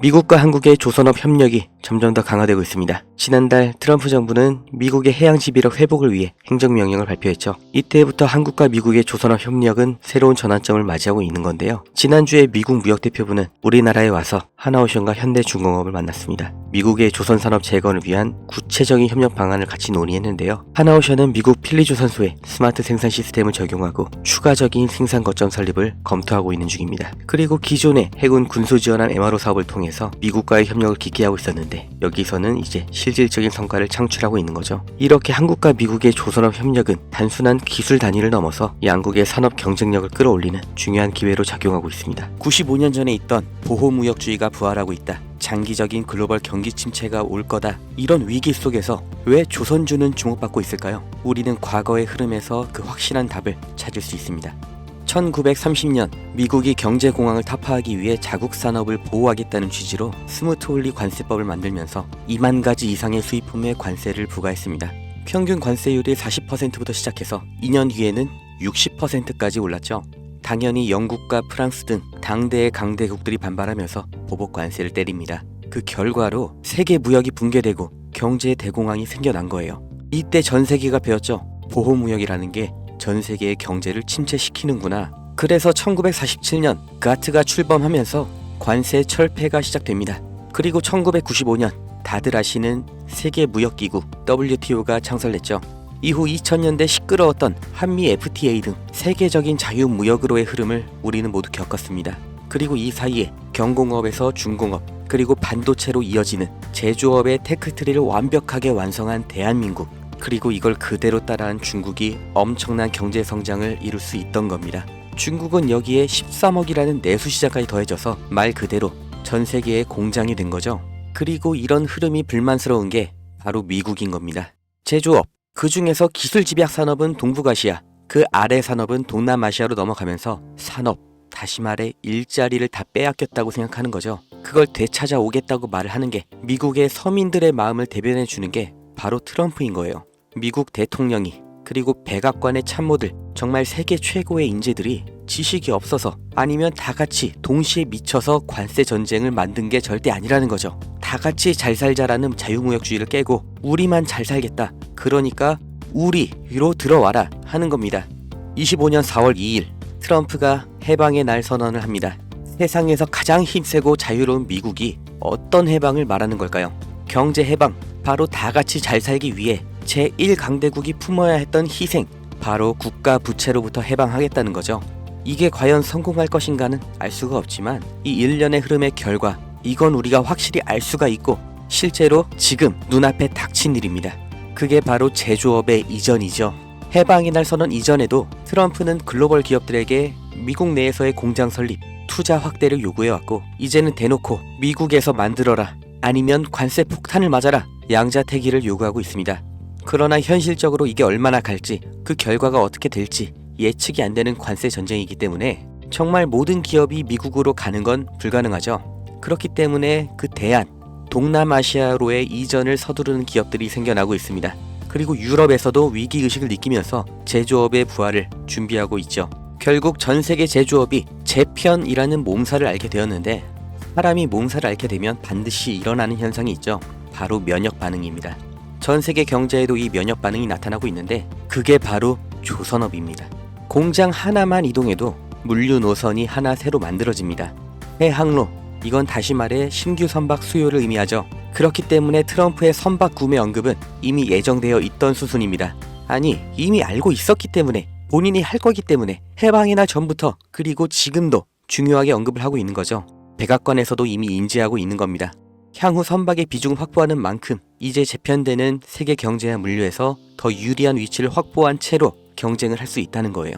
미국과 한국의 조선업 협력이 점점 더 강화되고 있습니다. 지난달 트럼프 정부는 미국의 해양 지배력 회복을 위해 행정명령을 발표했죠. 이때부터 한국과 미국의 조선업 협력은 새로운 전환점을 맞이하고 있는 건데요. 지난주에 미국 무역대표부는 우리나라에 와서 하나오션과 현대중공업을 만났습니다. 미국의 조선산업 재건을 위한 구체적인 협력 방안을 같이 논의했는데요. 하나오션은 미국 필리조선소에 스마트 생산 시스템을 적용하고 추가적인 생산 거점 설립을 검토하고 있는 중입니다. 그리고 기존의 해군 군수지원함 MRO 사업을 통해서 미국과의 협력을 깊게 하고 있었는데 여기서는 이제 실질적인 성과를 창출하고 있는 거죠. 이렇게 한국과 미국의 조선업 협력은 단순한 기술 단위를 넘어서 양국의 산업 경쟁력을 끌어올리는 중요한 기회로 작용하고 있습니다. 95년 전에 있던 보호무역주의가 부활하고 있다. 장기적인 글로벌 경기 침체가 올 거다. 이런 위기 속에서 왜 조선주는 주목받고 있을까요? 우리는 과거의 흐름에서 그 확실한 답을 찾을 수 있습니다. 1930년 미국이 경제공황을 타파하기 위해 자국 산업을 보호하겠다는 취지로 스무트홀리 관세법을 만들면서 2만 가지 이상의 수입품에 관세를 부과했습니다. 평균 관세율이 40%부터 시작해서 2년 뒤에는 60%까지 올랐죠. 당연히 영국과 프랑스 등 당대의 강대국들이 반발하면서 보복 관세를 때립니다. 그 결과로 세계 무역이 붕괴되고 경제의 대공황이 생겨난 거예요. 이때 전 세계가 배웠죠. 보호무역이라는 게 전 세계의 경제를 침체시키는구나. 그래서 1947년 가트가 출범하면서 관세 철폐가 시작됩니다. 그리고 1995년 다들 아시는 세계무역기구 WTO가 창설됐죠. 이후 2000년대 시끄러웠던 한미 FTA 등 세계적인 자유무역으로의 흐름을 우리는 모두 겪었습니다. 그리고 이 사이에 경공업에서 중공업, 그리고 반도체로 이어지는 제조업의 테크트리를 완벽하게 완성한 대한민국, 그리고 이걸 그대로 따라한 중국이 엄청난 경제 성장을 이룰 수 있던 겁니다. 중국은 여기에 13억이라는 내수 시장까지 더해져서 말 그대로 전 세계의 공장이 된 거죠. 그리고 이런 흐름이 불만스러운 게 바로 미국인 겁니다. 제조업, 그 중에서 기술 집약 산업은 동북아시아, 그 아래 산업은 동남아시아로 넘어가면서 산업, 다시 말해 일자리를 다 빼앗겼다고 생각하는 거죠. 그걸 되찾아오겠다고 말을 하는 게 미국의 서민들의 마음을 대변해 주는 게 바로 트럼프인 거예요. 미국 대통령이 그리고 백악관의 참모들, 정말 세계 최고의 인재들이 지식이 없어서 아니면 다 같이 동시에 미쳐서 관세 전쟁을 만든 게 절대 아니라는 거죠. 다 같이 잘 살자라는 자유무역주의를 깨고 우리만 잘 살겠다, 그러니까 우리로 들어와라 하는 겁니다. 25년 4월 2일 트럼프가 해방의 날 선언을 합니다. 세상에서 가장 힘세고 자유로운 미국이 어떤 해방을 말하는 걸까요? 경제 해방, 바로 다 같이 잘 살기 위해 제1강대국이 품어야 했던 희생, 바로 국가 부채로부터 해방하겠다는 거죠. 이게 과연 성공할 것인가는 알 수가 없지만 이 일련의 흐름의 결과, 이건 우리가 확실히 알 수가 있고 실제로 지금 눈앞에 닥친 일입니다. 그게 바로 제조업의 이전이죠. 해방의 날 선언 이전에도 트럼프는 글로벌 기업들에게 미국 내에서의 공장 설립, 투자 확대를 요구해왔고 이제는 대놓고 미국에서 만들어라, 아니면 관세 폭탄을 맞아라, 양자택일을 요구하고 있습니다. 그러나 현실적으로 이게 얼마나 갈지, 그 결과가 어떻게 될지 예측이 안 되는 관세 전쟁이기 때문에 정말 모든 기업이 미국으로 가는 건 불가능하죠. 그렇기 때문에 그 대안, 동남아시아로의 이전을 서두르는 기업들이 생겨나고 있습니다. 그리고 유럽에서도 위기의식을 느끼면서 제조업의 부활을 준비하고 있죠. 결국 전 세계 제조업이 재편이라는 몸살을 앓게 되었는데, 사람이 몸살을 앓게 되면 반드시 일어나는 현상이 있죠. 바로 면역 반응입니다. 전 세계 경제에도 이 면역 반응이 나타나고 있는데 그게 바로 조선업입니다. 공장 하나만 이동해도 물류 노선이 하나 새로 만들어집니다. 해항로, 이건 다시 말해 신규 선박 수요를 의미하죠. 그렇기 때문에 트럼프의 선박 구매 언급은 이미 예정되어 있던 수순입니다. 아니, 이미 알고 있었기 때문에, 본인이 할 거기 때문에 해방의 날 전부터, 그리고 지금도 중요하게 언급을 하고 있는 거죠. 백악관에서도 이미 인지하고 있는 겁니다. 향후 선박의 비중을 확보하는 만큼 이제 재편되는 세계 경제와 물류에서 더 유리한 위치를 확보한 채로 경쟁을 할 수 있다는 거예요.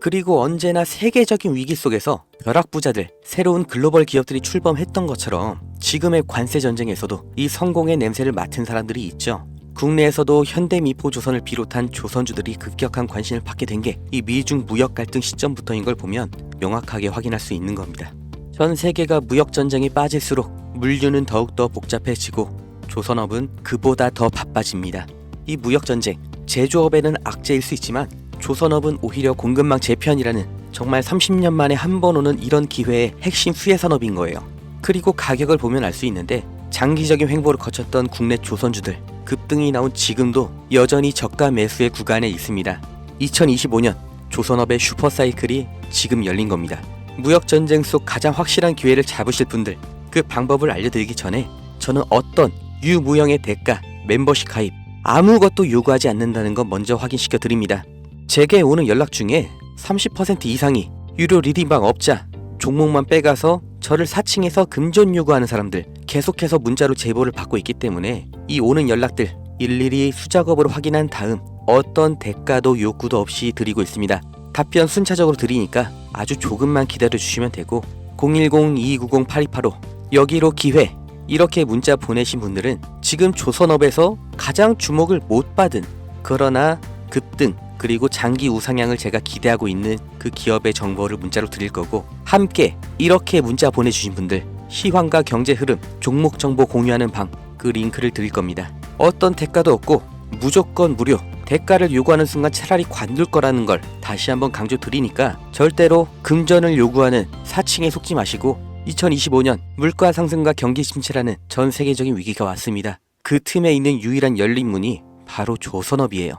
그리고 언제나 세계적인 위기 속에서 벼락부자들, 새로운 글로벌 기업들이 출범했던 것처럼 지금의 관세 전쟁에서도 이 성공의 냄새를 맡은 사람들이 있죠. 국내에서도 현대미포조선을 비롯한 조선주들이 급격한 관심을 받게 된 게 이 미중 무역 갈등 시점부터인 걸 보면 명확하게 확인할 수 있는 겁니다. 전 세계가 무역 전쟁에 빠질수록 물류는 더욱더 복잡해지고 조선업은 그보다 더 바빠집니다. 이 무역 전쟁, 제조업에는 악재일 수 있지만 조선업은 오히려 공급망 재편이라는 정말 30년 만에 한 번 오는 이런 기회의 핵심 수혜 산업인 거예요. 그리고 가격을 보면 알 수 있는데 장기적인 횡보를 거쳤던 국내 조선주들 급등이 나온 지금도 여전히 저가 매수의 구간에 있습니다. 2025년 조선업의 슈퍼사이클이 지금 열린 겁니다. 무역전쟁 속 가장 확실한 기회를 잡으실 분들, 그 방법을 알려드리기 전에 저는 어떤 유무형의 대가, 멤버십 가입 아무것도 요구하지 않는다는 건 먼저 확인시켜 드립니다. 제게 오는 연락 중에 30% 이상이 유료 리딩방 업자, 종목만 빼가서 저를 사칭해서 금전 요구하는 사람들 계속해서 문자로 제보를 받고 있기 때문에 이 오는 연락들 일일이 수작업으로 확인한 다음 어떤 대가도 요구도 없이 드리고 있습니다. 답변 순차적으로 드리니까 아주 조금만 기다려 주시면 되고 010-2290-8285 여기로 기회 이렇게 문자 보내신 분들은 지금 조선업에서 가장 주목을 못 받은 그러나 급등 그리고 장기 우상향을 제가 기대하고 있는 그 기업의 정보를 문자로 드릴 거고, 함께 이렇게 문자 보내주신 분들 시황과 경제 흐름, 종목 정보 공유하는 방 그 링크를 드릴 겁니다. 어떤 대가도 없고 무조건 무료, 대가를 요구하는 순간 차라리 관둘 거라는 걸 다시 한번 강조 드리니까 절대로 금전을 요구하는 사칭에 속지 마시고 2025년 물가 상승과 경기 침체라는 전 세계적인 위기가 왔습니다. 그 틈에 있는 유일한 열린 문이 바로 조선업이에요.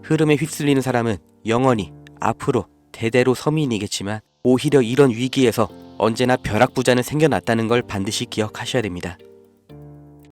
흐름에 휩쓸리는 사람은 영원히 앞으로 대대로 서민이겠지만 오히려 이런 위기에서 언제나 벼락부자는 생겨났다는 걸 반드시 기억하셔야 됩니다.